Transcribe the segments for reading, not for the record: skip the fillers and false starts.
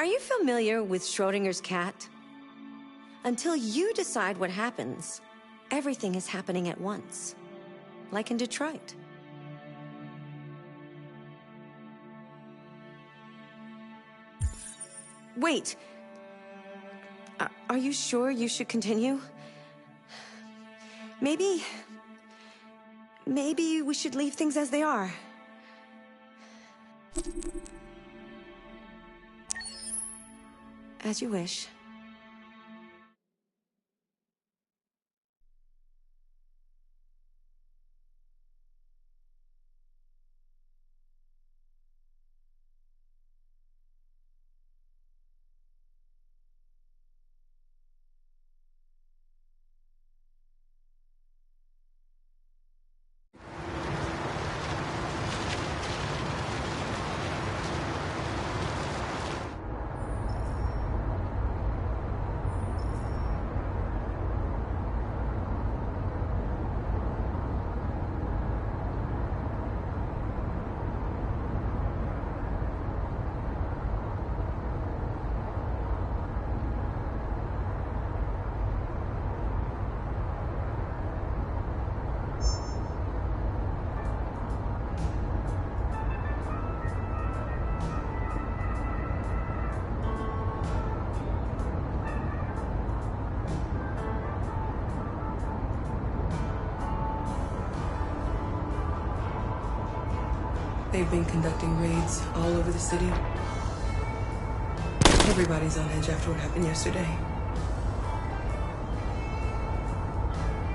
Are you familiar with Schrodinger's cat? Until you decide what happens, everything is happening at once. Like in Detroit. Wait. Are you sure you should continue? Maybe we should leave things as they are. As you wish. They've been conducting raids all over the city. Everybody's on edge after what happened yesterday.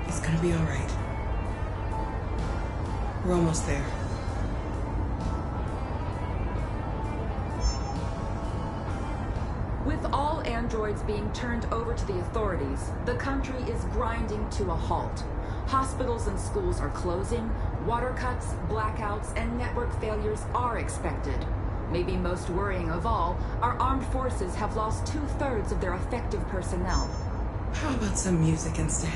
It's gonna be all right. We're almost there. With all androids being turned over to the authorities, the country is grinding to a halt. Hospitals and schools are closing, water cuts, blackouts, and network failures are expected. Maybe most worrying of all, our armed forces have lost 2/3 of their effective personnel. How about some music instead?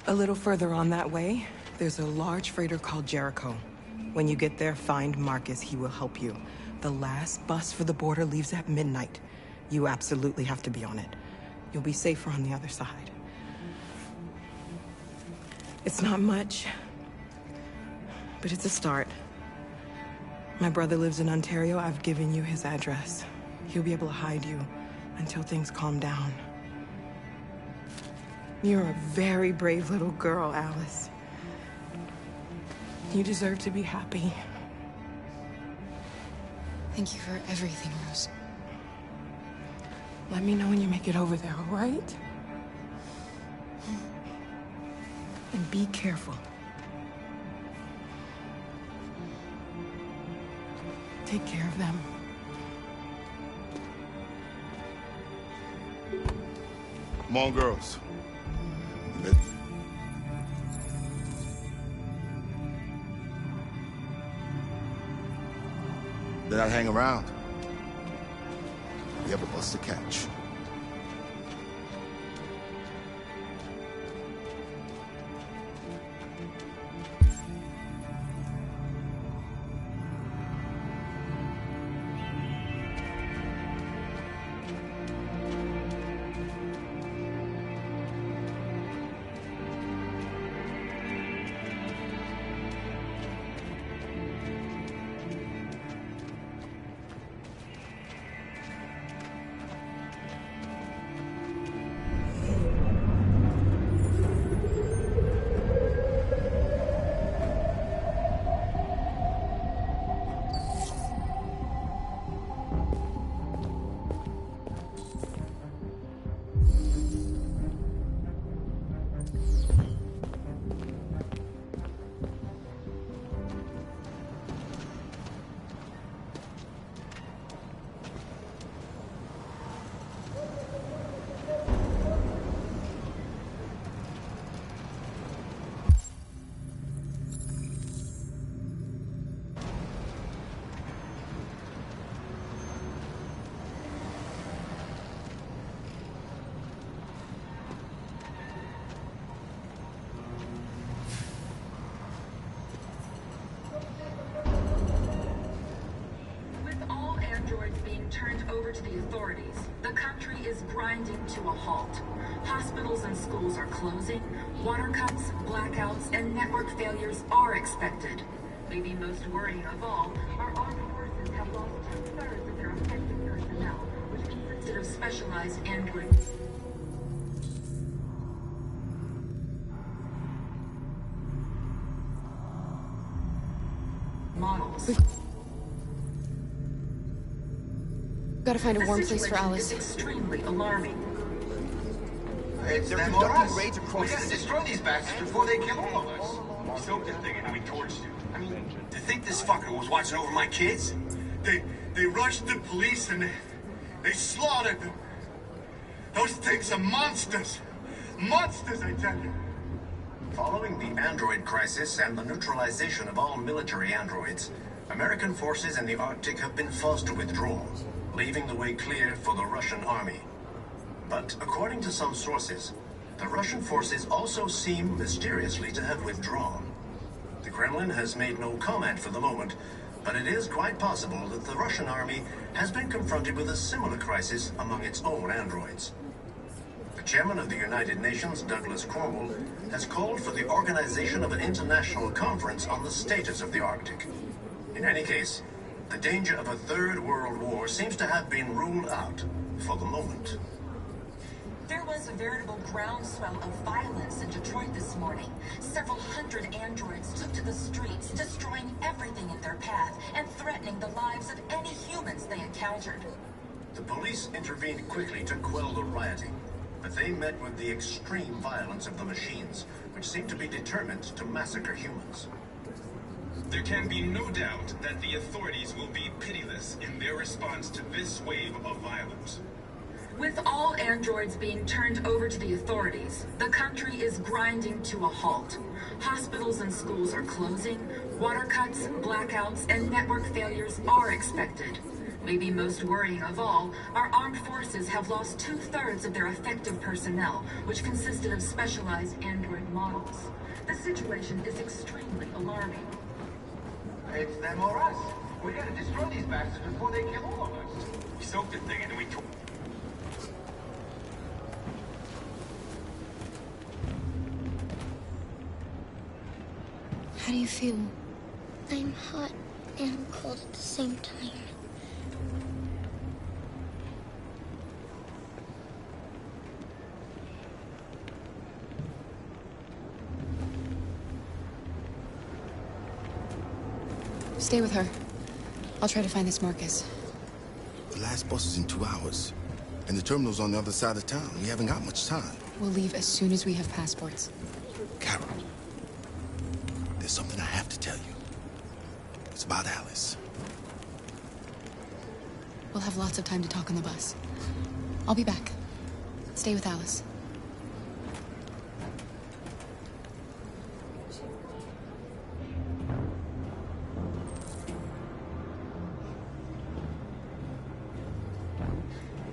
A little further on that way, there's a large freighter called Jericho. When you get there, find Marcus. He will help you. The last bus for the border leaves at midnight. You absolutely have to be on it. You'll be safer on the other side. It's not much, but it's a start. My brother lives in Ontario. I've given you his address. He'll be able to hide you until things calm down. You're a very brave little girl, Alice. You deserve to be happy. Thank you for everything, Rose. Let me know when you make it over there, all right? And be careful. Take care of them. Come on, girls. They're not hang around. We have a bus to catch. grinding to a halt. Hospitals and schools are closing, water cuts, blackouts, and network failures are expected. Maybe most worrying of all, our armed forces have lost two-thirds of their effective personnel, which consisted of specialized android models. Gotta find a warm The place for situation Alice. is extremely alarming. It's They're them or conducting us. raids across We gotta the city. destroy these bastards before they kill all of us. We soaked this thing and we torched it. I mean, to think this fucker was watching over my kids? They rushed the police and they slaughtered them. Those things are monsters. Monsters, I tell you. Following the android crisis and the neutralization of all military androids, American forces in the Arctic have been forced to withdraw, leaving the way clear for the Russian army. But according to some sources, the Russian forces also seem mysteriously to have withdrawn. The Kremlin has made no comment for the moment, but it is quite possible that the Russian army has been confronted with a similar crisis among its own androids. The chairman of the United Nations, Douglas Cornwall, has called for the organization of an international conference on the status of the Arctic. In any case, the danger of a third world war seems to have been ruled out for the moment. There was a veritable groundswell of violence in Detroit this morning. Several hundred androids took to the streets, destroying everything in their path and threatening the lives of any humans they encountered. The police intervened quickly to quell the rioting, but they met with the extreme violence of the machines, which seemed to be determined to massacre humans. There can be no doubt that the authorities will be pitiless in their response to this wave of violence. With all androids being turned over to the authorities, the country is grinding to a halt. Hospitals and schools are closing, water cuts, blackouts, and network failures are expected. Maybe most worrying of all, our armed forces have lost two-thirds of their effective personnel, which consisted of specialized android models. The situation is extremely alarming. It's them or us. We gotta destroy these bastards before they kill all of us. We soaked this thing and we torched it. How do you feel? I'm hot and cold at the same time. Stay with her. I'll try to find this Marcus. The last bus is in 2 hours. And the terminal's on the other side of town. We haven't got much time. We'll leave as soon as we have passports. Carol, there's something I have to tell you. It's about Alice. We'll have lots of time to talk on the bus. I'll be back. Stay with Alice.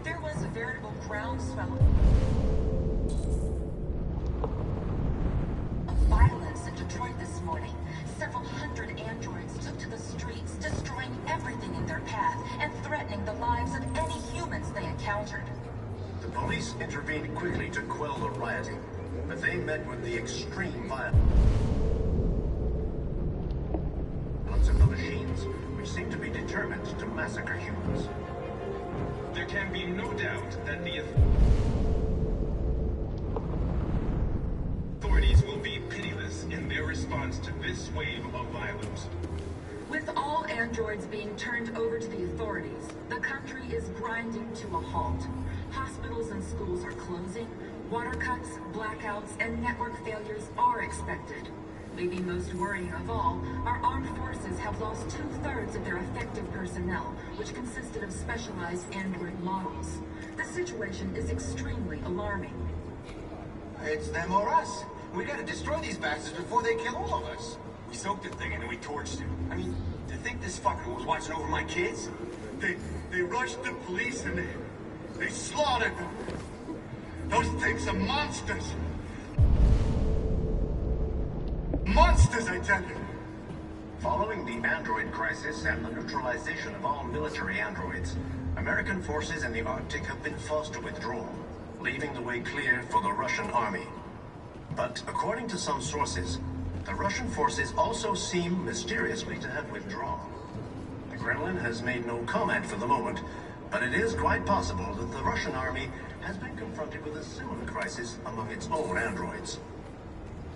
There was a veritable groundswell of violence in Detroit this morning. Several hundred androids took to the streets, destroying everything in their path and threatening the lives of any humans they encountered. The police intervened quickly to quell the rioting, but they met with the extreme violence of the machines, which seemed to be determined to massacre humans. There can be no doubt that the authorities will be pitiless in their response to this wave of violence. With all androids being turned over to the authorities, the country is grinding to a halt. Hospitals and schools are closing, water cuts, blackouts, and network failures are expected. Maybe most worrying of all, our armed forces have lost two-thirds of their effective personnel, which consisted of specialized android models. The situation is extremely alarming. It's them or us. We gotta destroy these bastards before they kill all of us. We soaked this thing and we torched it. I mean, to think this fucker was watching over my kids? They rushed the police and they slaughtered them. Those things are monsters. Monsters, I tell you. Following the android crisis and the neutralization of all military androids, American forces in the Arctic have been forced to withdraw, leaving the way clear for the Russian army. But according to some sources, the Russian forces also seem mysteriously to have withdrawn. The Kremlin has made no comment for the moment, but it is quite possible that the Russian army has been confronted with a similar crisis among its own androids.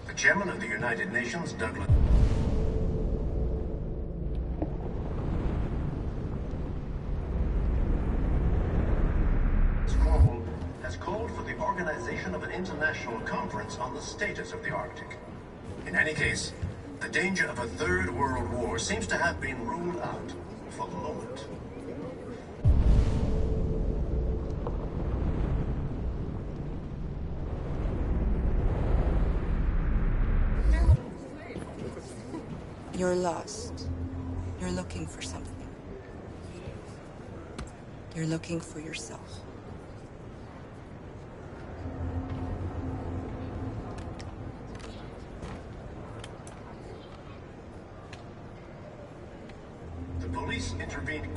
The chairman of the United Nations, Douglas... has called for the organization of an international conference on the status of the Arctic. In any case, the danger of a third world war seems to have been ruled out for the moment. You're lost. You're looking for something. You're looking for yourself. The police intervened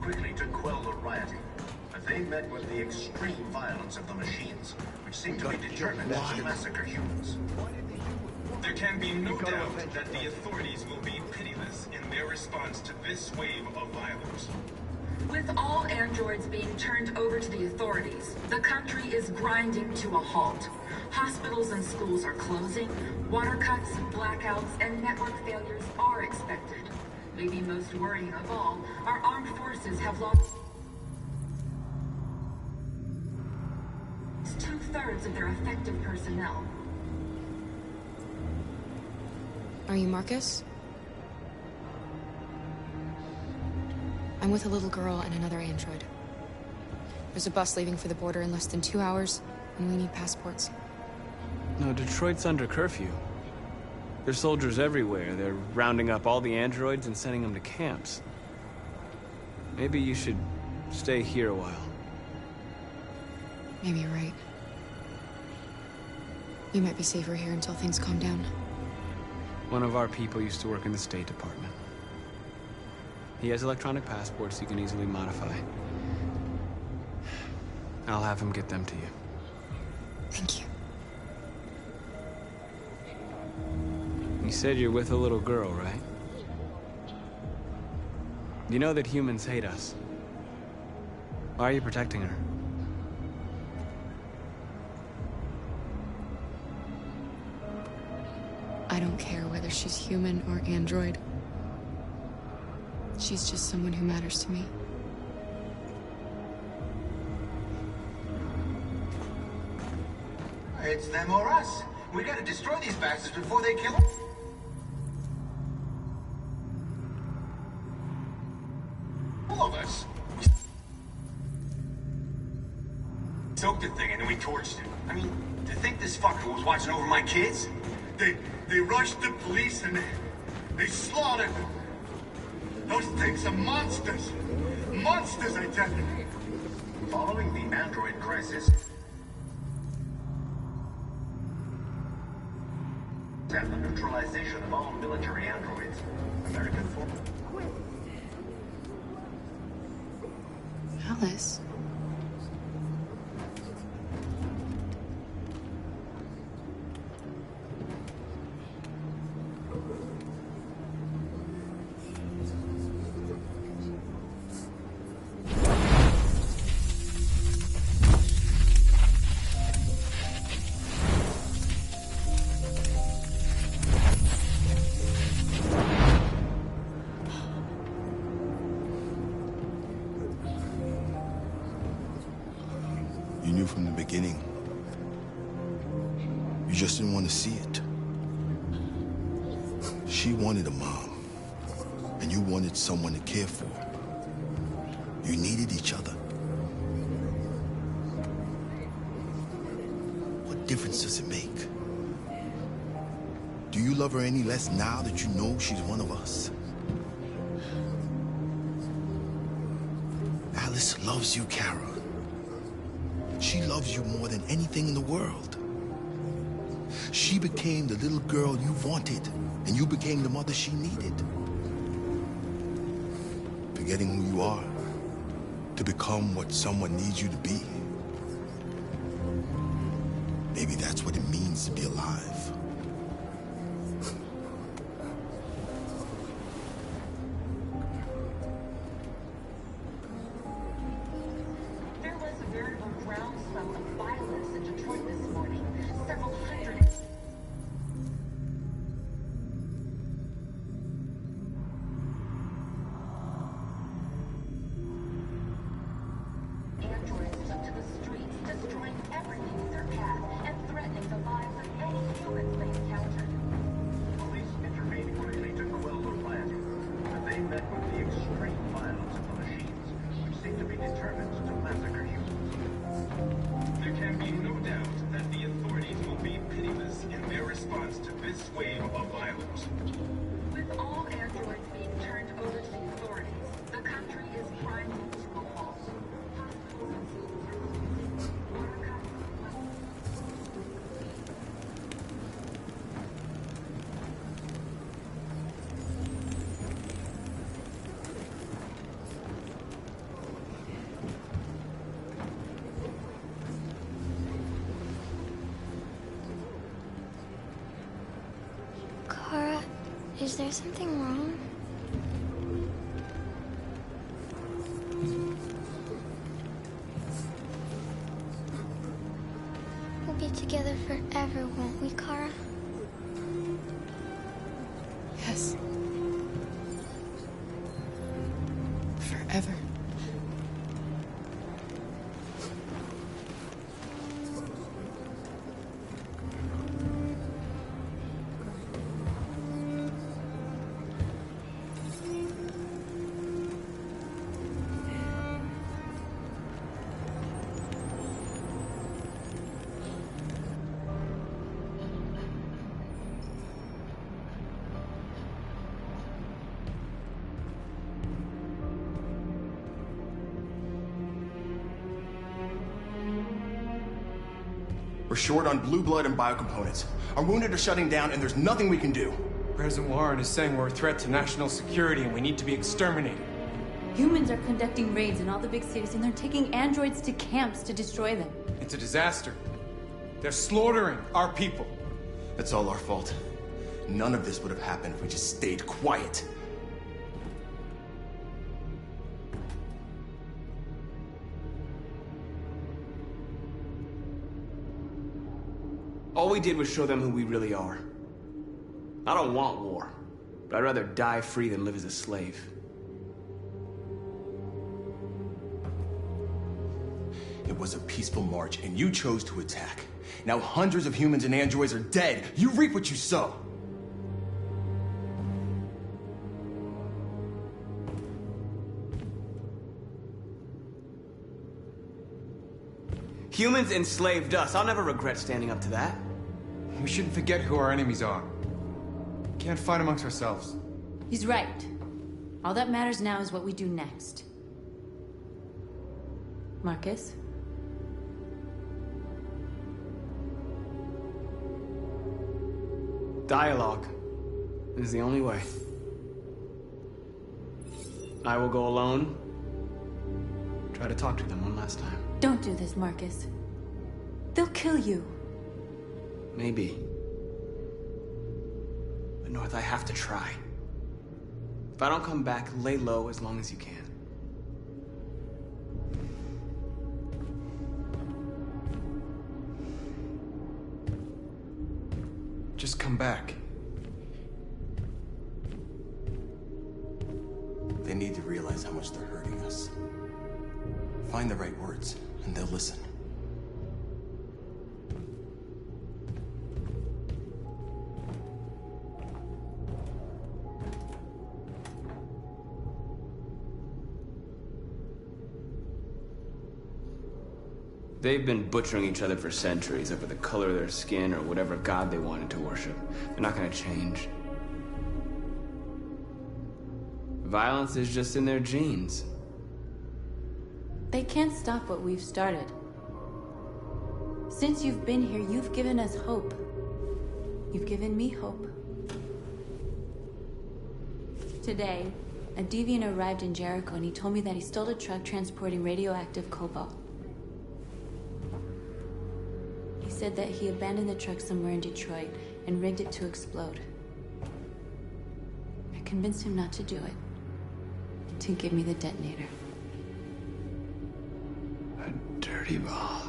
quickly to quell the rioting, but they met with the extreme violence of the machines, which seem to be determined to massacre humans. There can be no doubt that the authorities will be pitiless in their response to this wave of violence. With all androids being turned over to the authorities, the country is grinding to a halt. Hospitals and schools are closing, water cuts, blackouts, and network failures are expected. Maybe most worrying of all, our armed forces have lost 2/3 of their effective personnel. Are you Marcus? I'm with a little girl and another android. There's a bus leaving for the border in less than 2 hours, and we need passports. No, Detroit's under curfew. There's soldiers everywhere. They're rounding up all the androids and sending them to camps. Maybe you should stay here a while. Maybe you're right. You might be safer here until things calm down. One of our people used to work in the State Department. He has electronic passports you can easily modify. I'll have him get them to you. Thank you. You said you're with a little girl, right? You know that humans hate us. Why are you protecting her? I don't care whether she's human or android. She's just someone who matters to me. It's them or us. We gotta destroy these bastards before they kill them. All of us. We soaked the thing and then we torched it. I mean, to think this fucker was watching over my kids? They rushed the police and they slaughtered them. Those things are monsters. Monsters, I tell you. Following the android crisis and the neutralization of all military androids, American forces... Alice? You knew from the beginning. You just didn't want to see it. She wanted a mom, and you wanted someone to care for. You needed each other. What difference does it make? Do you love her any less now that you know she's one of us? Alice loves you, Kara. She loves you more than anything in the world. She became the little girl you wanted, and you became the mother she needed. Forgetting who you are to become what someone needs you to be. Maybe that's what it means to be alive. There was a veritable groundswell of violence in Detroit this morning. Several hundred androids took to the streets, destroying everything in their path and threatening the lives of any humans they encountered. Police intervened quickly to quell the riot, but they met with the extreme violence of the machines, which seem to be determined to massacre humans. There can be no doubt that the authorities will be pitiless in their response to this wave of violence. With all androids being turned over to the authorities, the country is grinding to a halt. Kara, is there something wrong? We'll be together forever, won't we, Kara? Yes. Forever. We're short on blue blood and biocomponents. Our wounded are shutting down, and there's nothing we can do. President Warren is saying we're a threat to national security and we need to be exterminated. Humans are conducting raids in all the big cities, and they're taking androids to camps to destroy them. It's a disaster. They're slaughtering our people. It's all our fault. None of this would have happened if we just stayed quiet. All we did was show them who we really are. I don't want war, but I'd rather die free than live as a slave. It was a peaceful march, and you chose to attack. Now hundreds of humans and androids are dead. You reap what you sow. Humans enslaved us. I'll never regret standing up to that. We shouldn't forget who our enemies are. We can't fight amongst ourselves. He's right. All that matters now is what we do next. Marcus? Dialogue is the only way. I will go alone. Try to talk to them one last time. Don't do this, Marcus. They'll kill you. Maybe. But North, I have to try. If I don't come back, lay low as long as you can. Just come back. They need to realize how much they're hurting us. Find the right words, and they'll listen. They've been butchering each other for centuries over the color of their skin or whatever god they wanted to worship. They're not gonna change. Violence is just in their genes. They can't stop what we've started. Since you've been here, you've given us hope. You've given me hope. Today, A deviant arrived in Jericho and he told me that he stole a truck transporting radioactive cobalt. He said that he abandoned the truck somewhere in Detroit and rigged it to explode. I convinced him not to do it, to give me the detonator. A dirty ball.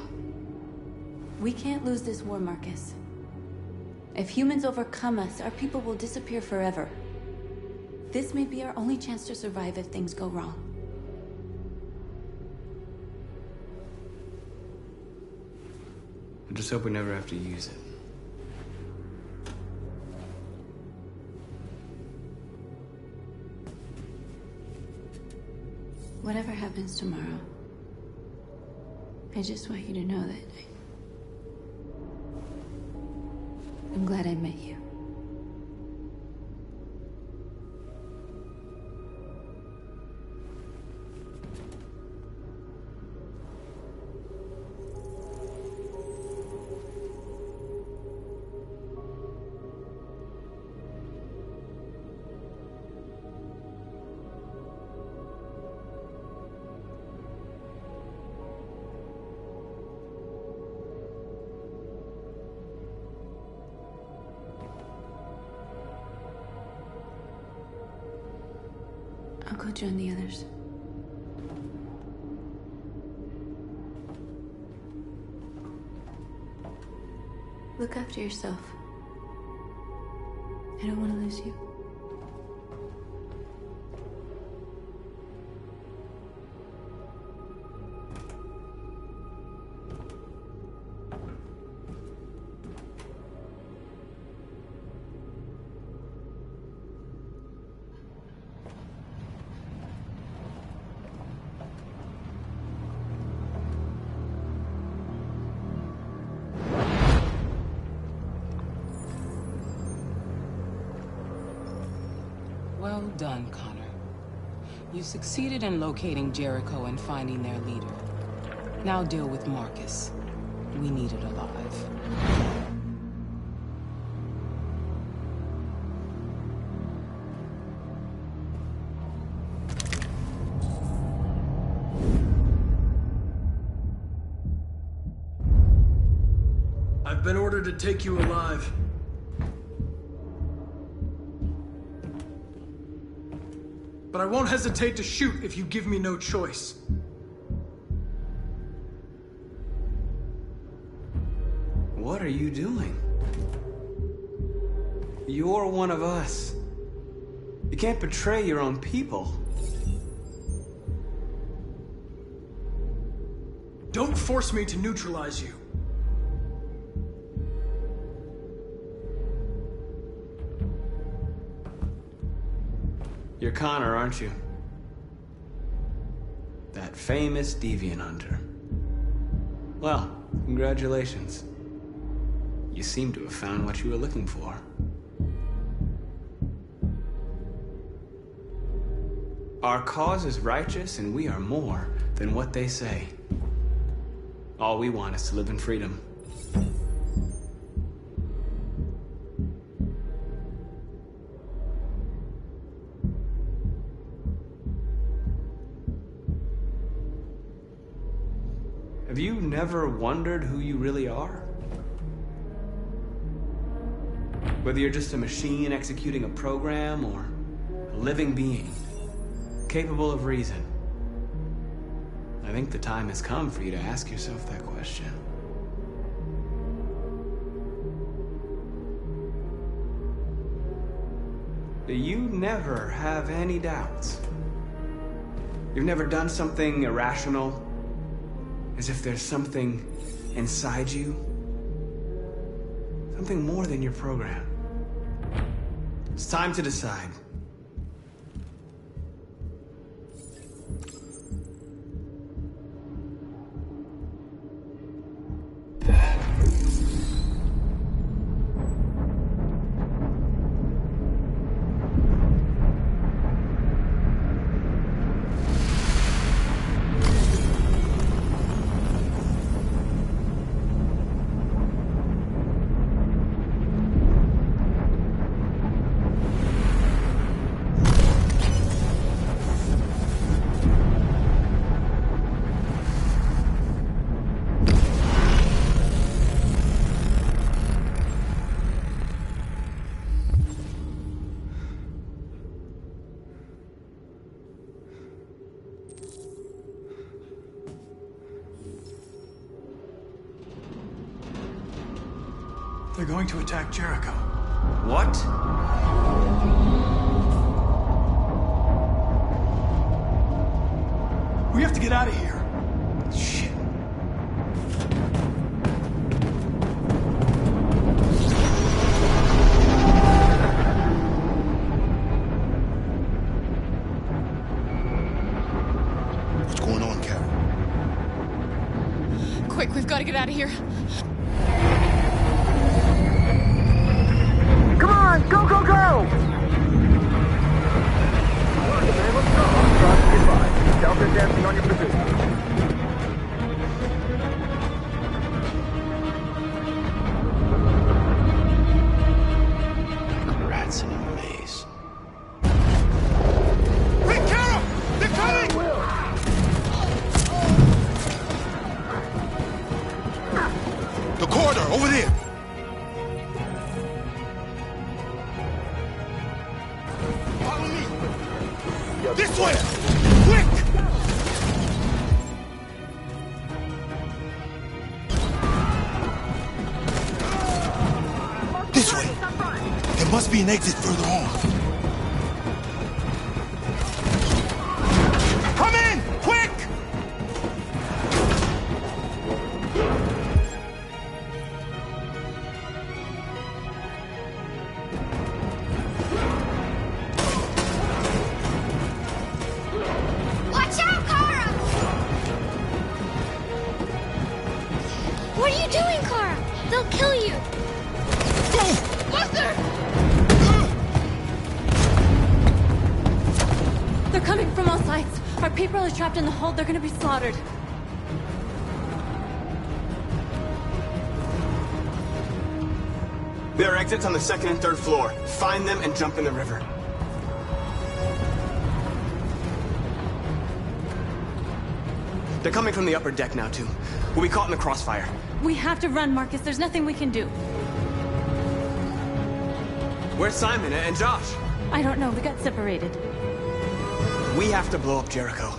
We can't lose this war, Marcus. If humans overcome us, our people will disappear forever. This may be our only chance to survive if things go wrong. I just hope we never have to use it. Whatever happens tomorrow, I just want you to know that I'm glad I met you. I'll go join the others. Look after yourself. I don't want to lose you. Well done, Connor. You succeeded in locating Jericho and finding their leader. Now deal with Marcus. We need it alive. I've been ordered to take you alive. But I won't hesitate to shoot if you give me no choice. What are you doing? You're one of us. You can't betray your own people. Don't force me to neutralize you. You're Connor, aren't you? That famous deviant hunter. Well, congratulations. You seem to have found what you were looking for. Our cause is righteous, and we are more than what they say. All we want is to live in freedom. Have you never wondered who you really are? Whether you're just a machine executing a program or a living being, capable of reason. I think the time has come for you to ask yourself that question. Do you never have any doubts? You've never done something irrational? As if there's something inside you? Something more than your program. It's time to decide. They're going to attack Jericho. What? We have to get out of here. Shit. What's going on, Carol? Quick, we've got to get out of here. Come on, go, go, go! Let's go. ps5. Delta dancing on your position. Rats in a maze. Hey, Carol! They're coming! The corridor, over there! Follow me! This way! Quick! This way! There must be an exit further on. Come in! Quick! Watch out, Kara! What are you doing, Kara? They'll kill you. Buster! They're coming from all sides. Our people are trapped in the hold. They're gonna be slaughtered. There are exits on the second and third floor. Find them and jump in the river. They're coming from the upper deck now, too. We'll be caught in the crossfire. We have to run, Marcus. There's nothing we can do. Where's Simon and Josh? I don't know. We got separated. We have to blow up Jericho.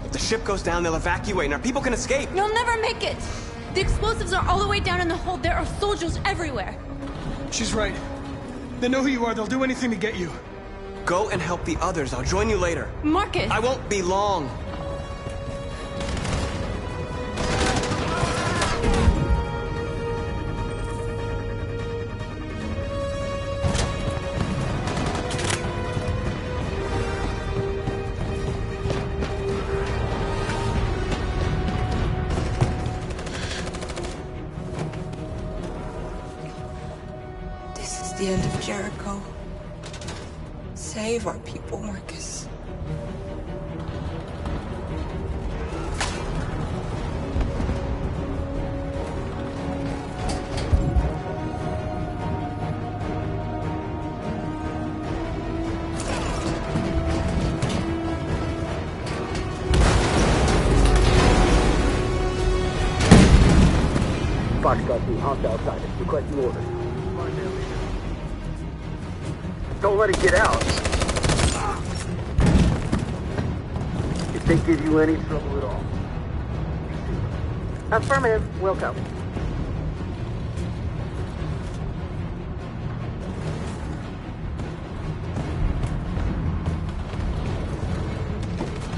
If the ship goes down, they'll evacuate and our people can escape. You'll never make it! The explosives are all the way down in the hold. There are soldiers everywhere. She's right. They know who you are. They'll do anything to get you. Go and help the others. I'll join you later. Marcus! I won't be long. This is the end of Jericho. Save our people, Marcus. Foxtrot 2, house outside. Requesting orders. Don't let it get out. If they give you any trouble at all. Affirmative. Welcome.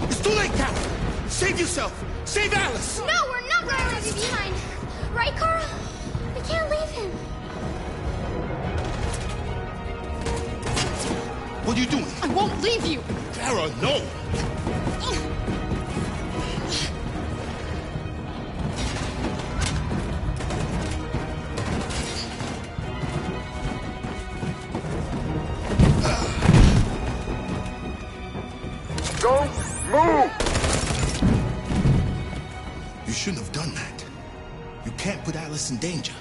It's too late, Carol! Save yourself! Save Alice! No, we're not going to leave you behind. Right, Kara? We can't leave him. What are you doing? I won't leave you! Kara, no! Go! Move! You shouldn't have done that. You can't put Alice in danger.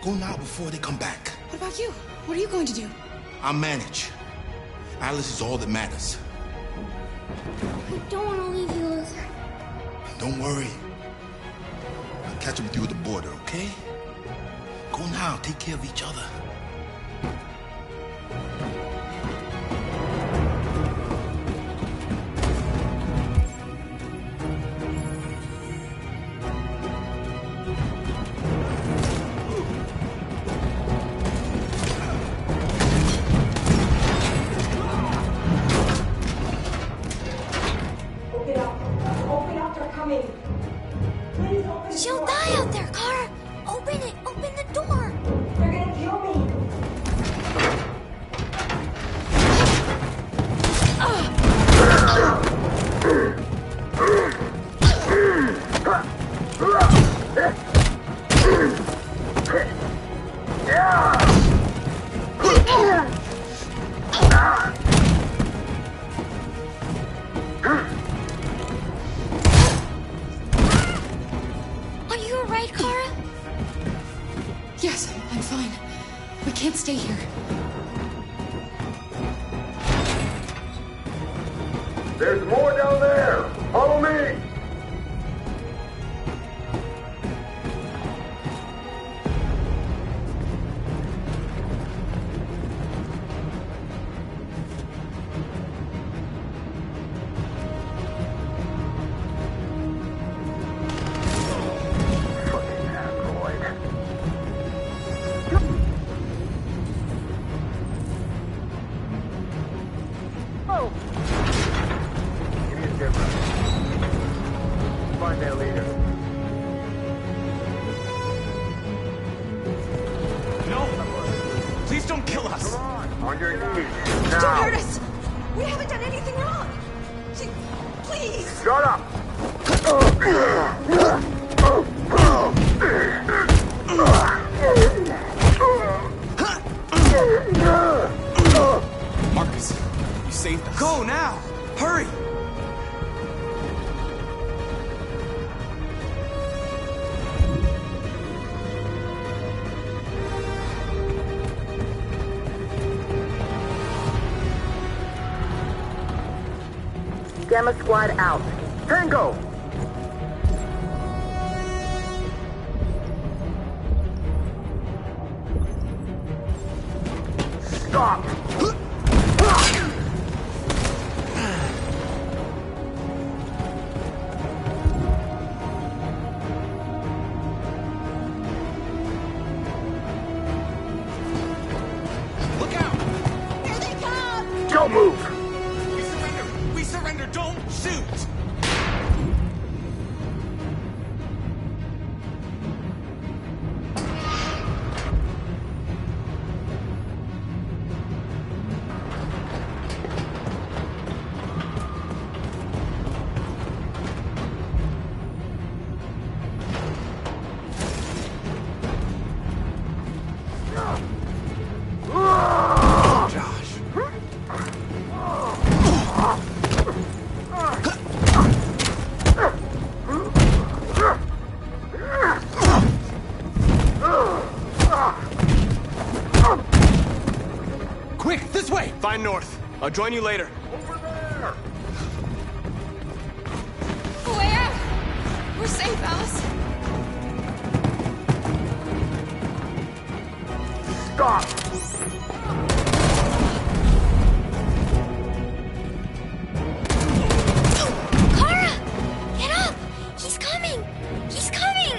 Go now before they come back. What about you? What are you going to do? I'll manage. Alice is all that matters. We don't want to leave you, Luther. Don't worry. I'll catch up with you at the border, okay? Go now. Take care of each other. Open up, they're coming. Please open. She'll die out there, Kara. Open it. Open the door. They're gonna kill me. Are you alright, Kara? Yes, I'm fine. We can't stay here. There's more down there! Follow me! Find their leader. No! Please don't kill us! Come on your knees. Don't Now. hurt us! We haven't done anything wrong! Please! Shut up! Marcus, you saved us. Go now! Hurry! Gamma Squad out. Tango! Stop! Look out! Here they come! Don't move! We surrender! We surrender! Don't shoot! Quick, this way! Find north. I'll join you later. Over there! Where? We're safe, Alice. Stop! Kara! Get up! He's coming! He's coming!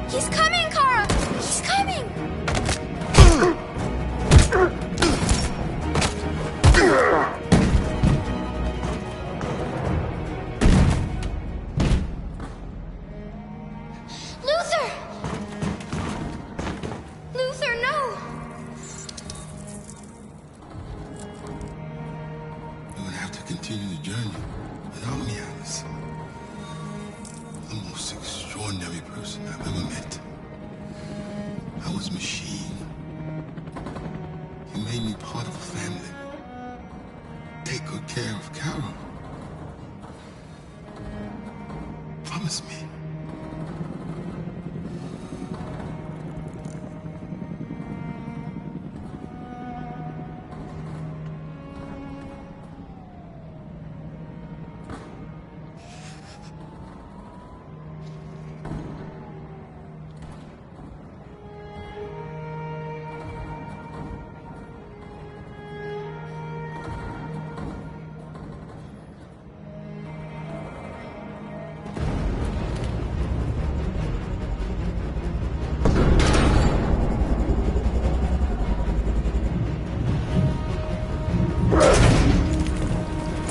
He's coming, Kara! He's coming! Luther! Luther, no! You're gonna have to continue the journey without me, Alice. The most extraordinary person I've ever met. I was a machine. You made me part of a family. Take good care of Carol. Promise me.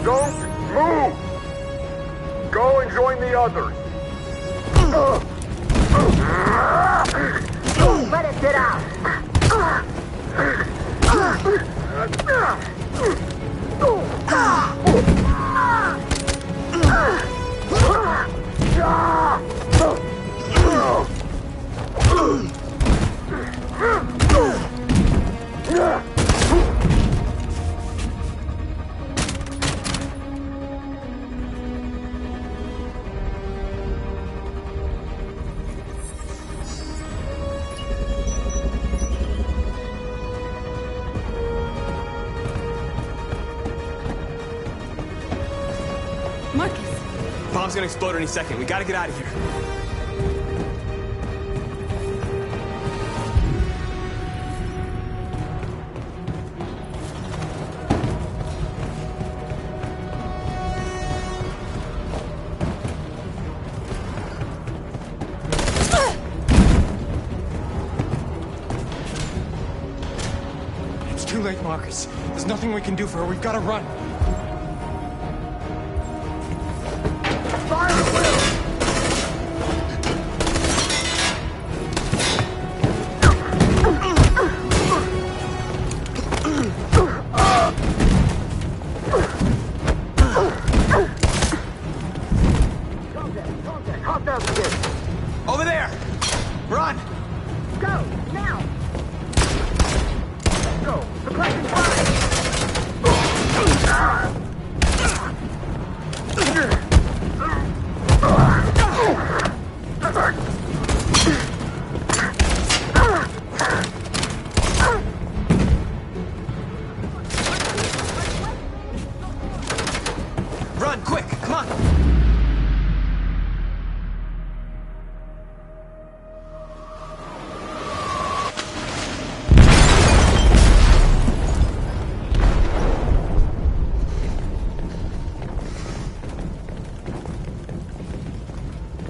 Don't move! Go and join the others. Don't let it get out! Marcus! Bomb's gonna explode any second. We gotta get out of here. It's too late, Marcus. There's nothing we can do for her. We've got to run. Over there! Run! Go, now! Let's go! Suppressing fire! Run, quick! Come on!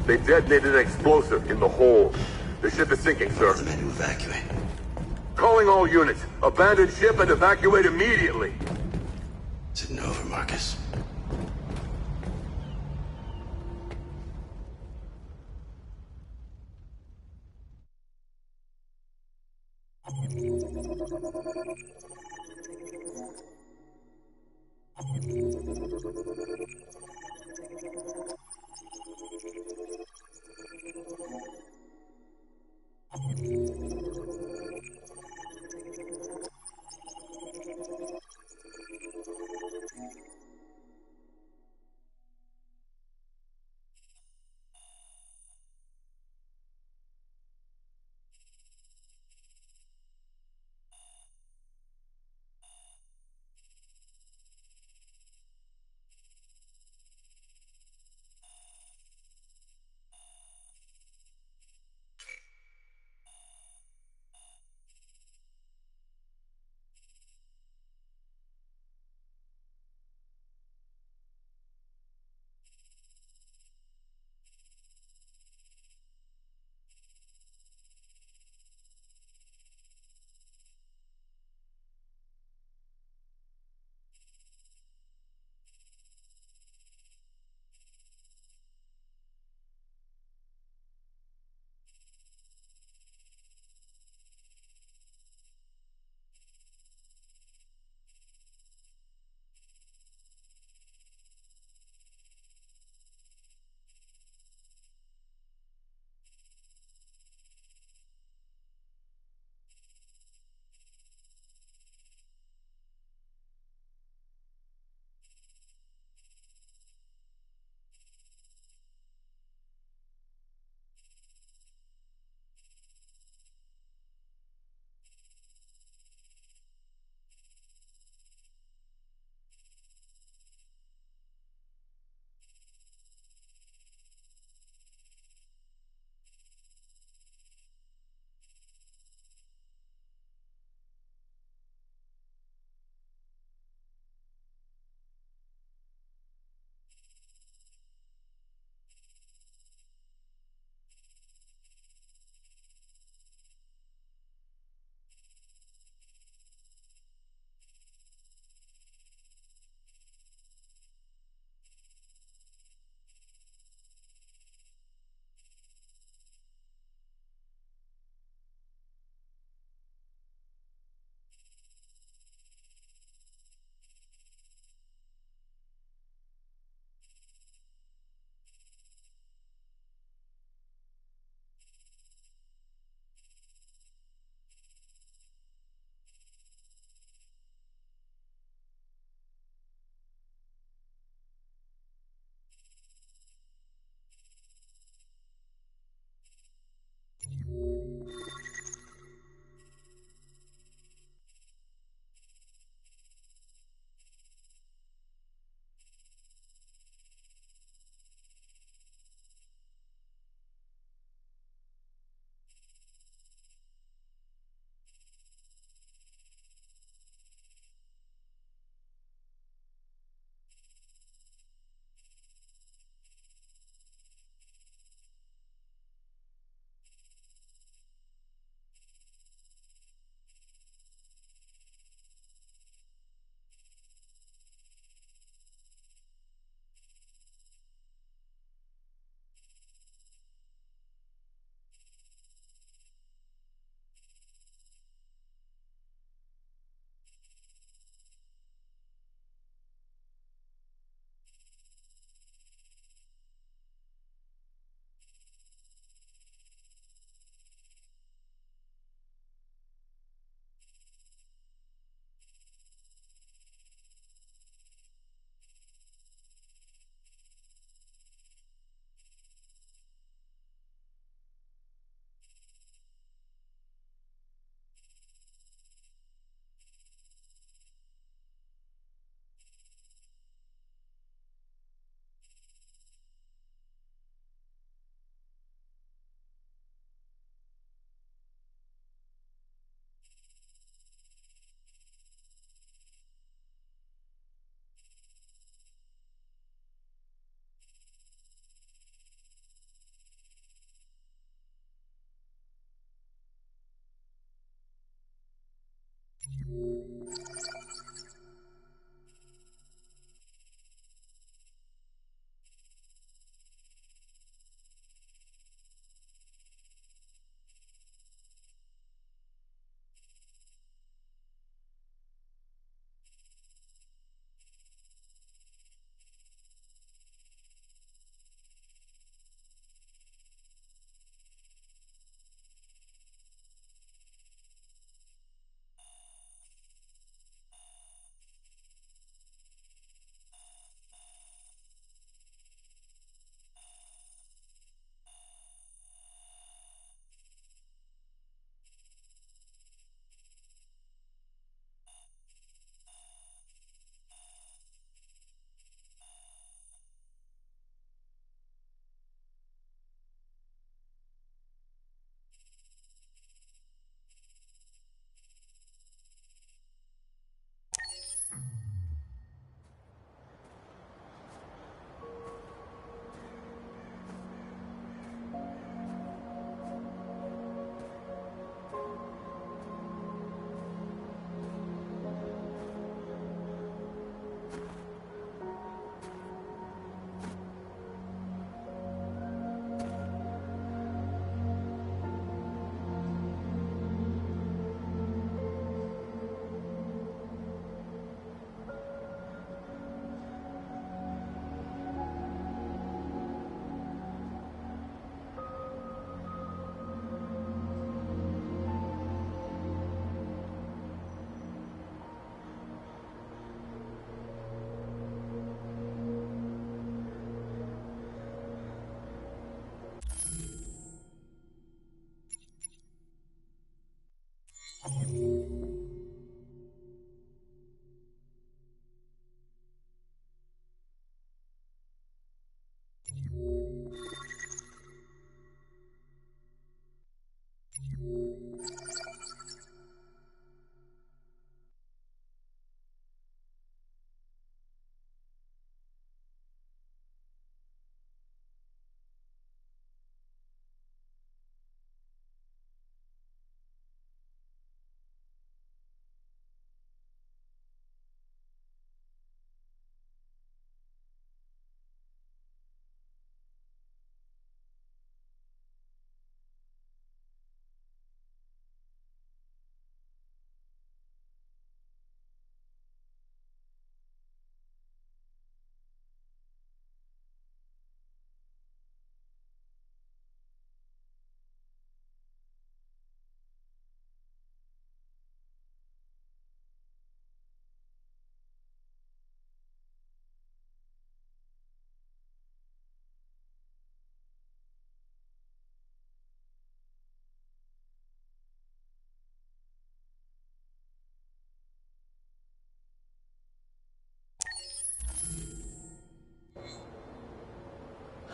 They detonated an explosive in the hold. The ship is sinking, sir. The men to evacuate. Calling all units. Abandon ship and evacuate immediately. Is it over, Marcus?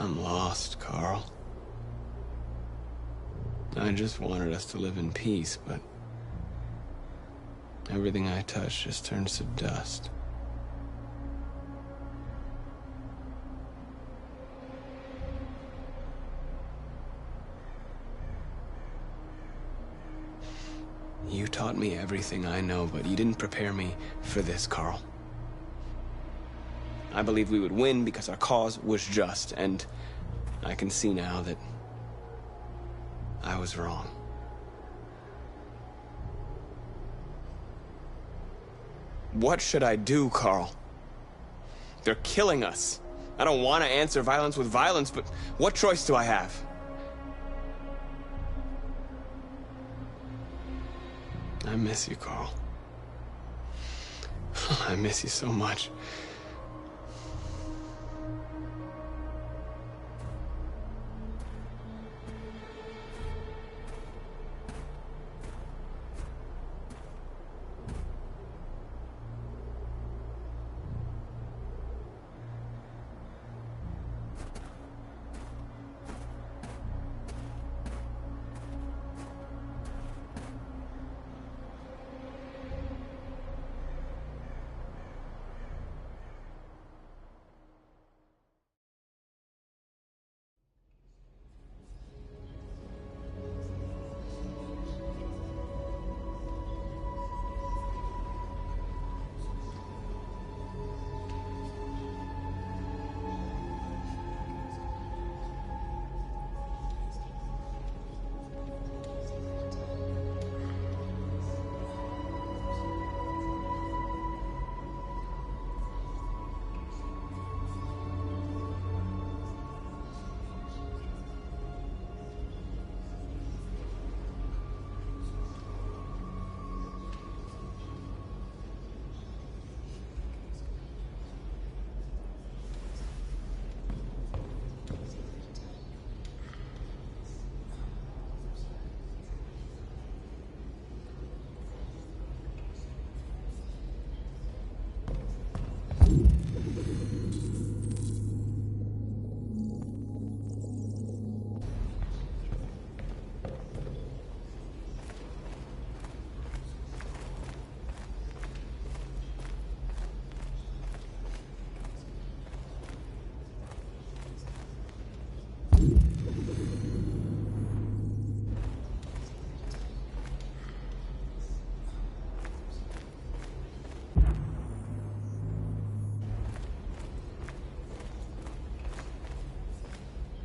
I'm lost, Carl. I just wanted us to live in peace, but everything I touch just turns to dust. You taught me everything I know, but you didn't prepare me for this, Carl. I believed we would win because our cause was just, and I can see now that I was wrong. What should I do, Carl? They're killing us. I don't want to answer violence with violence, but what choice do I have? I miss you, Carl. I miss you so much.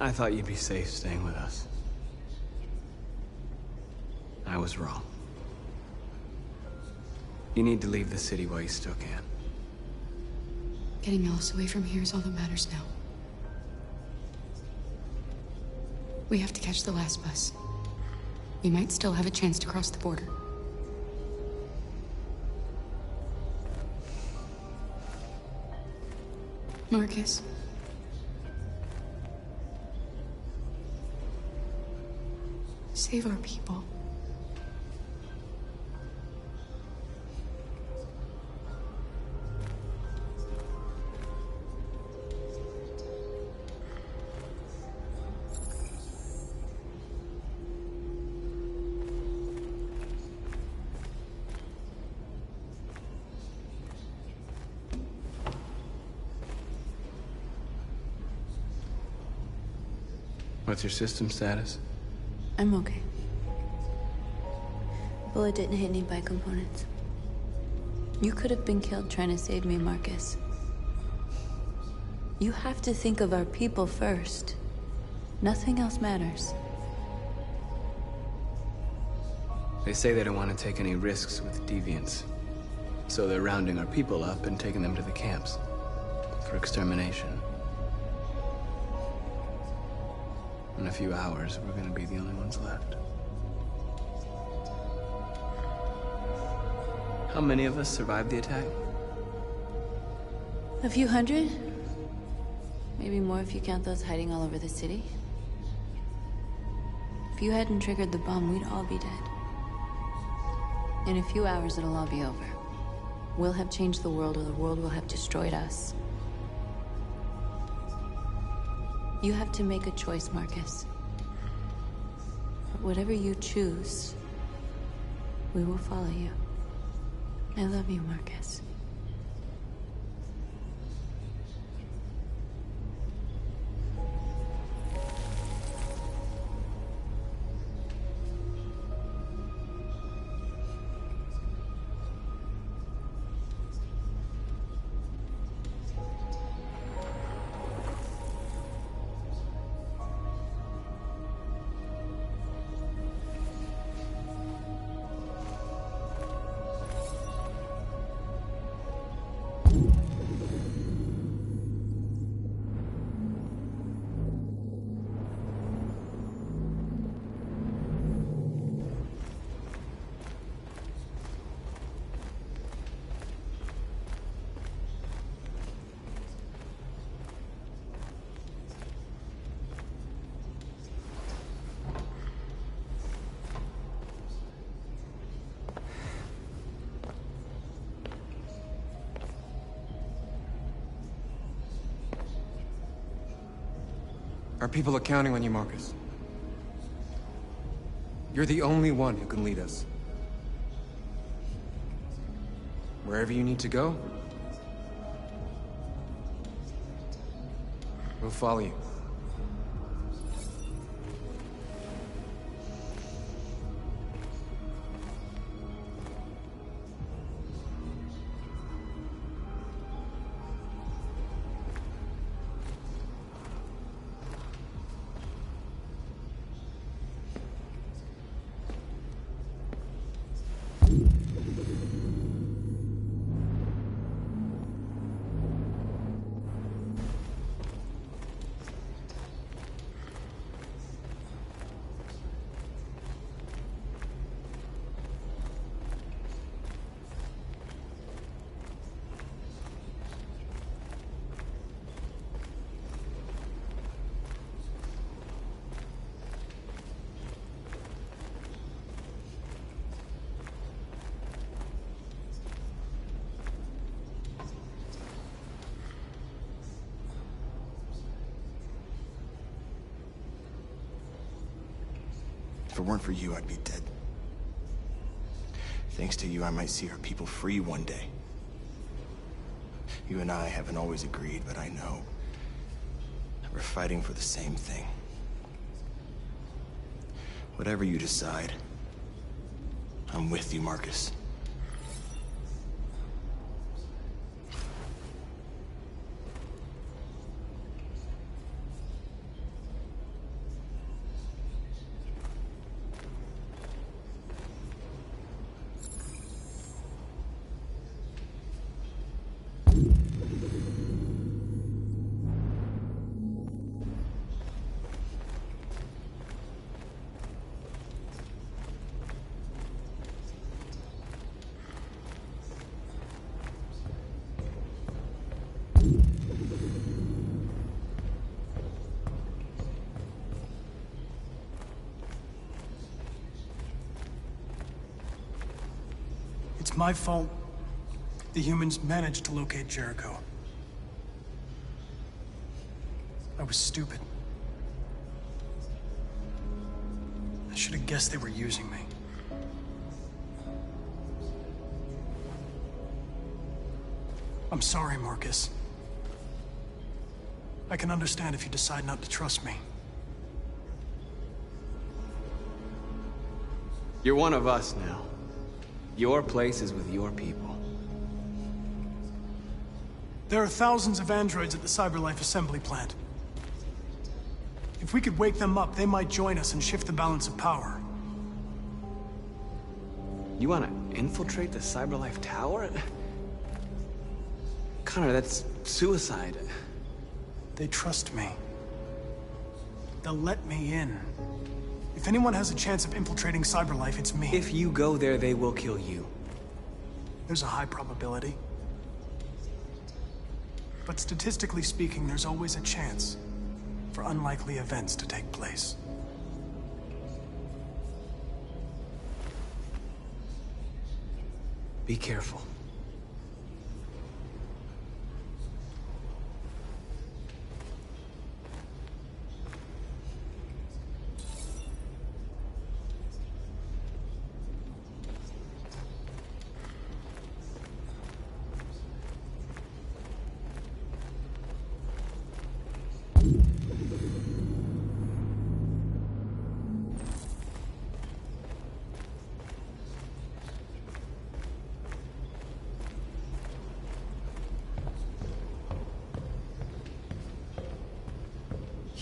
I thought you'd be safe staying with us. I was wrong. You need to leave the city while you still can. Getting Alice away from here is all that matters now. We have to catch the last bus. We might still have a chance to cross the border. Marcus. Save our people. What's your system status? I'm okay. Bullet didn't hit any bike components. You could have been killed trying to save me, Marcus. You have to think of our people first. Nothing else matters. They say they don't want to take any risks with deviants. So they're rounding our people up and taking them to the camps for extermination. In a few hours, we're gonna be the only ones left. How many of us survived the attack? A few hundred? Maybe more if you count those hiding all over the city. If you hadn't triggered the bomb, we'd all be dead. In a few hours, it'll all be over. We'll have changed the world, or the world will have destroyed us. You have to make a choice, Marcus. But whatever you choose, we will follow you. I love you, Marcus. Our people are counting on you, Marcus. You're the only one who can lead us. Wherever you need to go, we'll follow you. If it weren't for you, I'd be dead. Thanks to you, I might see our people free one day. You and I haven't always agreed, but I know that we're fighting for the same thing. Whatever you decide, I'm with you, Marcus. It's my fault the humans managed to locate Jericho. I was stupid. I should have guessed they were using me. I'm sorry, Marcus. I can understand if you decide not to trust me. You're one of us now. Your place is with your people. There are thousands of androids at the CyberLife assembly plant. If we could wake them up, they might join us and shift the balance of power. You want to infiltrate the CyberLife tower? Connor, that's suicide. They trust me. They'll let me in. If anyone has a chance of infiltrating CyberLife, it's me. If you go there, they will kill you. There's a high probability. But statistically speaking, there's always a chance for unlikely events to take place. Be careful.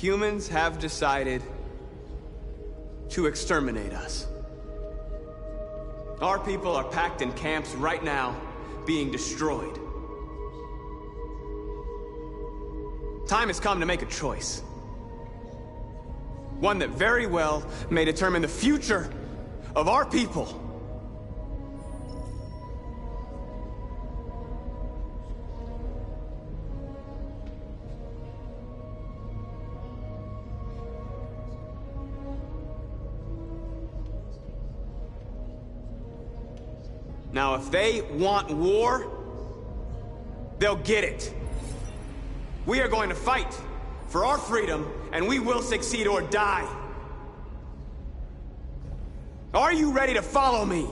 Humans have decided to exterminate us. Our people are packed in camps right now, being destroyed. Time has come to make a choice. One that very well may determine the future of our people. Now, if they want war, they'll get it. We are going to fight for our freedom, and we will succeed or die. Are you ready to follow me?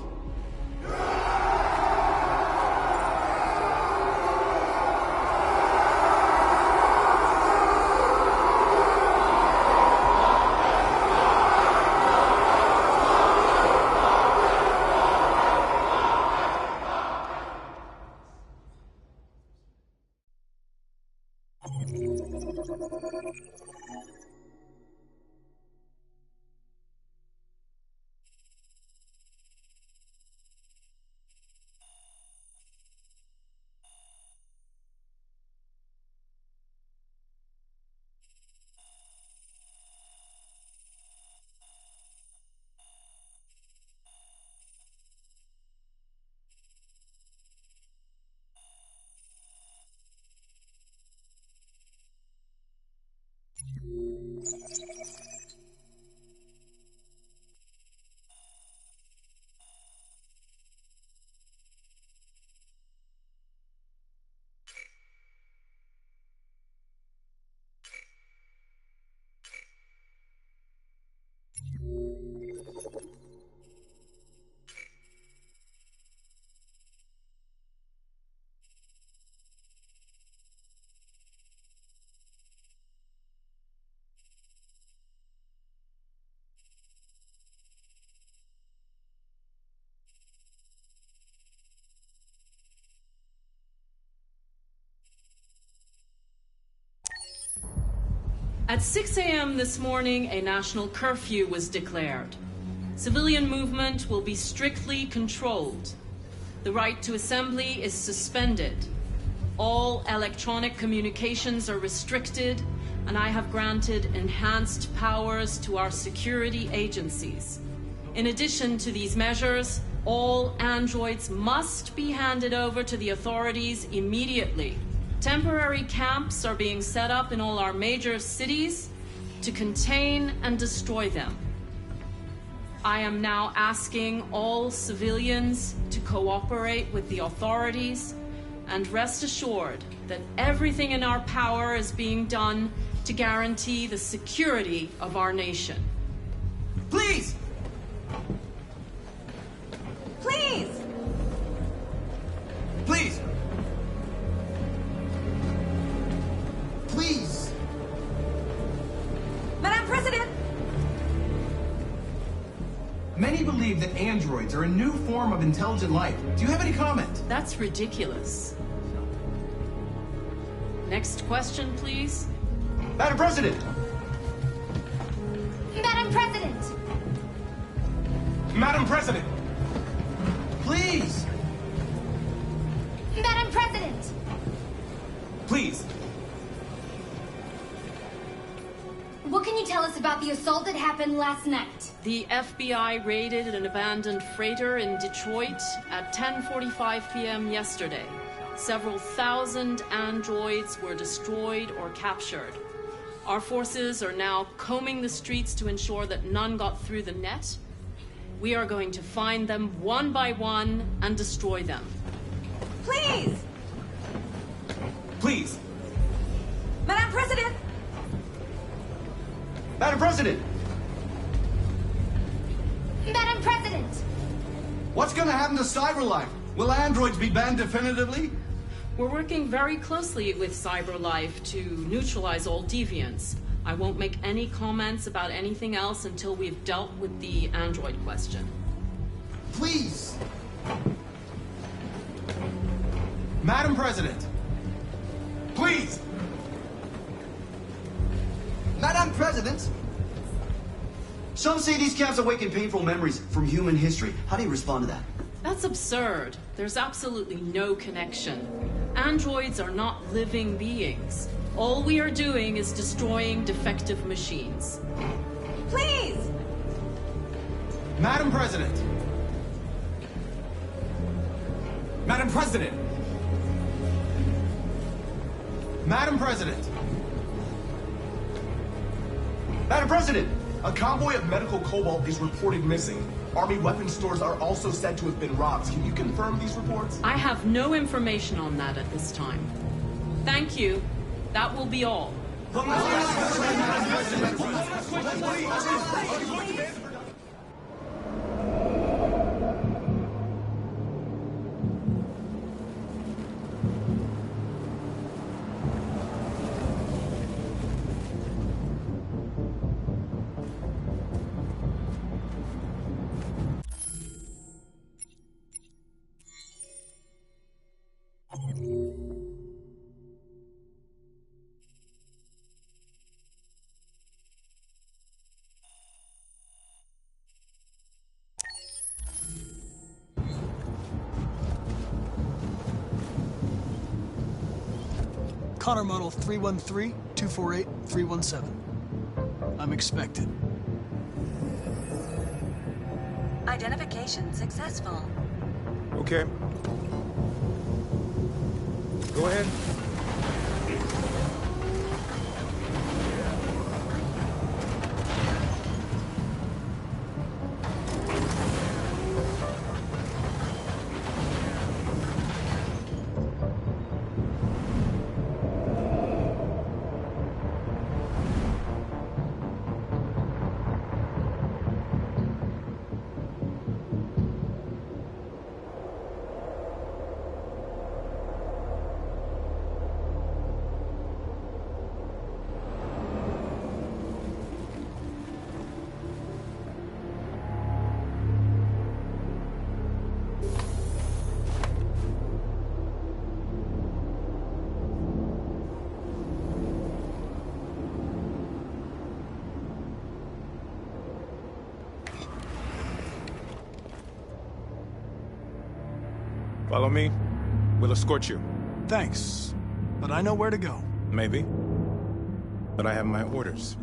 At 6 a.m. this morning, a national curfew was declared. Civilian movement will be strictly controlled. The right to assembly is suspended. All electronic communications are restricted, and I have granted enhanced powers to our security agencies. In addition to these measures, all androids must be handed over to the authorities immediately. Temporary camps are being set up in all our major cities to contain and destroy them. I am now asking all civilians to cooperate with the authorities and rest assured that everything in our power is being done to guarantee the security of our nation. Please! Please! Please! Please! Madam President! Many believe that androids are a new form of intelligent life. Do you have any comment? That's ridiculous. Next question, please. Madam President! Madam President! Madam President! Please! Madam President! Please! What can you tell us about the assault that happened last night? The FBI raided an abandoned freighter in Detroit at 10:45 p.m. yesterday. Several thousand androids were destroyed or captured. Our forces are now combing the streets to ensure that none got through the net. We are going to find them one by one and destroy them. Please! Please! Madam President! Madam President! Madam President! What's gonna happen to CyberLife? Will androids be banned definitively? We're working very closely with CyberLife to neutralize all deviants. I won't make any comments about anything else until we've dealt with the android question. Please! Madam President! Please! Madam President! Some say these camps awaken painful memories from human history. How do you respond to that? That's absurd. There's absolutely no connection. Androids are not living beings. All we are doing is destroying defective machines. Please! Madam President! Madam President! Madam President! Madam President! A convoy of medical cobalt is reported missing. Army weapons stores are also said to have been robbed. Can you confirm these reports? I have no information on that at this time. Thank you. That will be all. Connor model 313-248-317. I'm expected. Identification successful. Okay. Go ahead. Follow me. We'll escort you. Thanks, but I know where to go. Maybe. But I have my orders.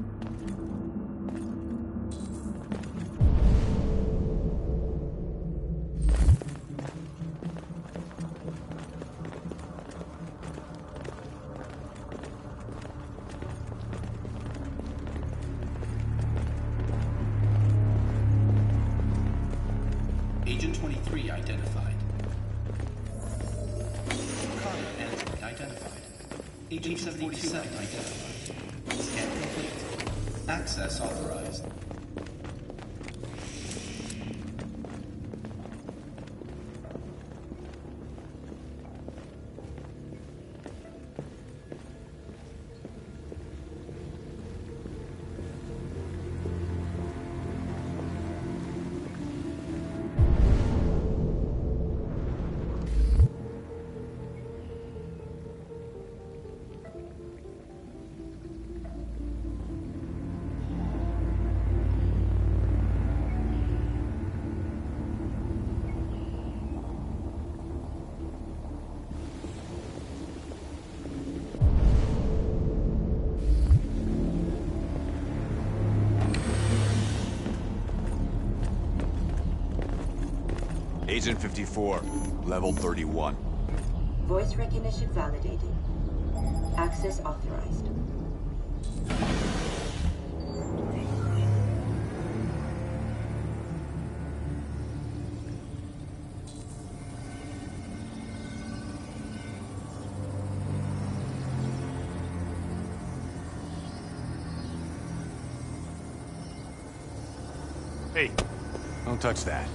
3 identified. Cargo android identified. Agent 47 identified. Scan complete. Access authorized. Agent 54, level 31. Voice recognition validated. Access authorized. Hey, don't touch that.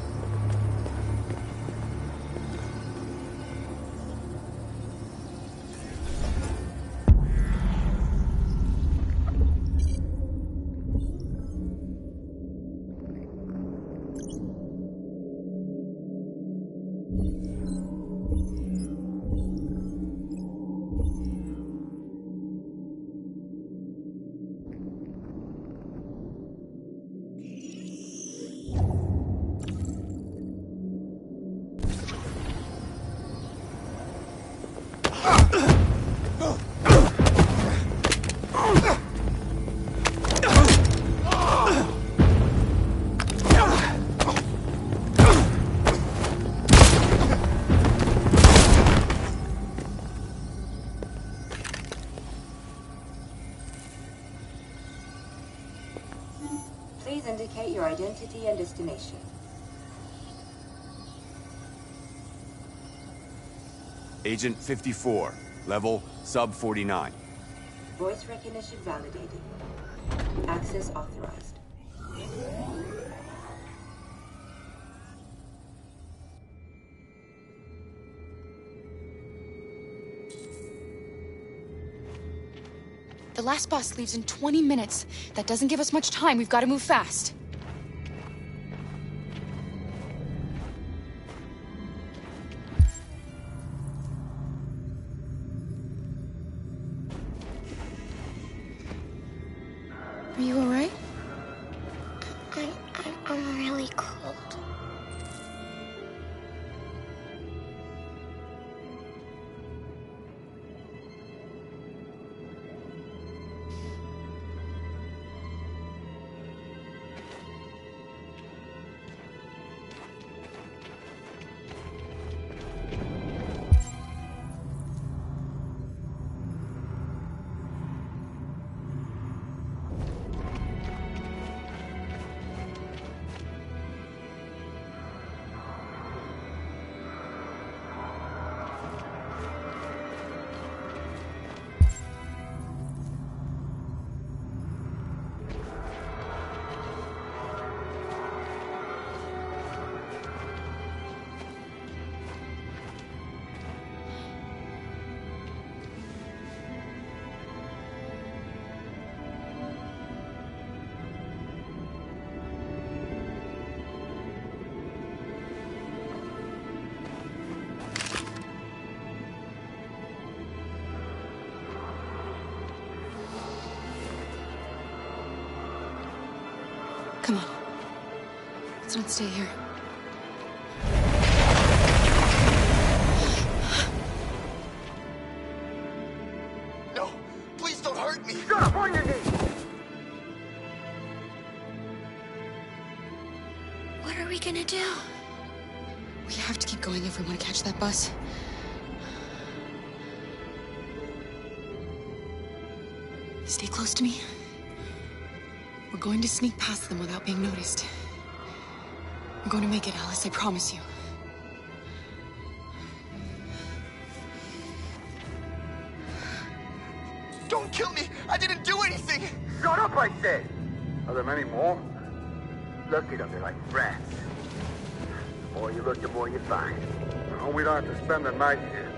Please indicate your identity and destination. Agent 54, level sub 49. Voice recognition validated. Access authorized. The last bus leaves in 20 minutes. That doesn't give us much time. We've got to move fast. Are you all right? I'm really cold. Come on. Let's not stay here. No, please don't hurt me. Shut up, on your knees. What are we gonna do? We have to keep going if we want to catch that bus. Stay close to me. We're going to sneak past them without being noticed. We're going to make it, Alice, I promise you. Don't kill me! I didn't do anything! Shut up, I said! Are there many more? Look at them, they're like rats. The more you look, the more you find. Oh, we don't have to spend the night here.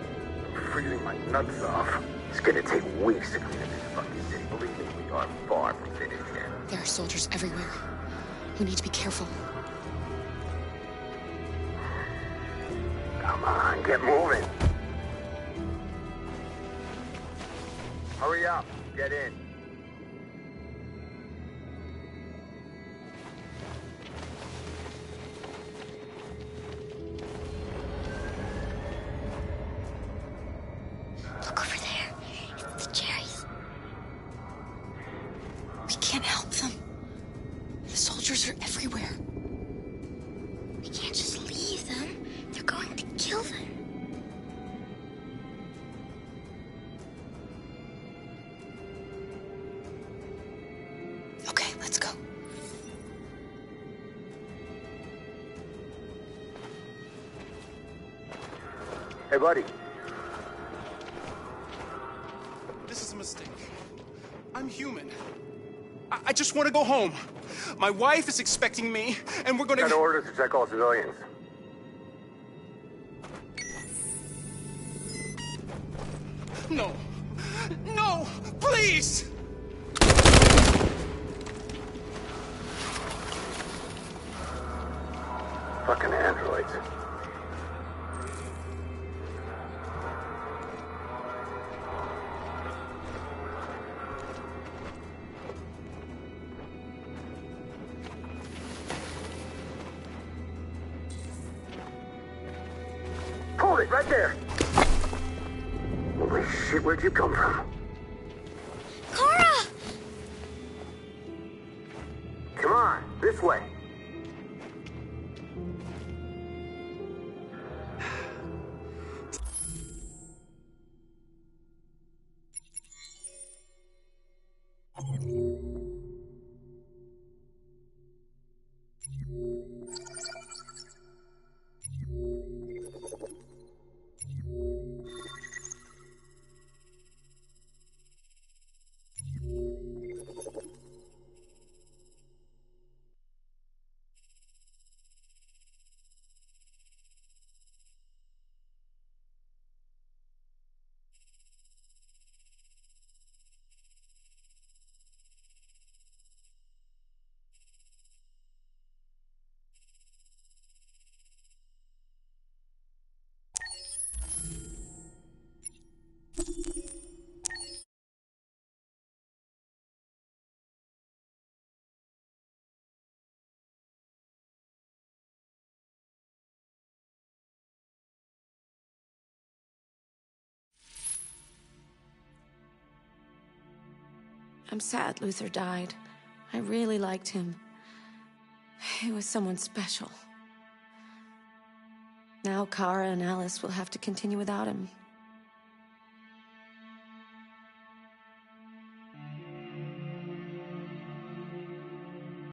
I'm freezing my nuts off. It's gonna take weeks to clean up this fucking city. Believe me, we are far from finished yet. There are soldiers everywhere. We need to be careful. Come on, get moving. Hurry up, get in. Look over there. It's the cherries. We can't help them. The soldiers are everywhere. We can't just leave them. They're going to kill them. Okay, let's go. Hey, buddy. This is a mistake. I'm human. I just want to go home. My wife is expecting me, and we're gonna... Got orders to check all civilians. No. No! Please! Fucking androids. Hold it, right there! Holy shit, where'd you come from? Kara! Come on, this way. I'm sad Luther died. I really liked him. He was someone special. Now Kara and Alice will have to continue without him.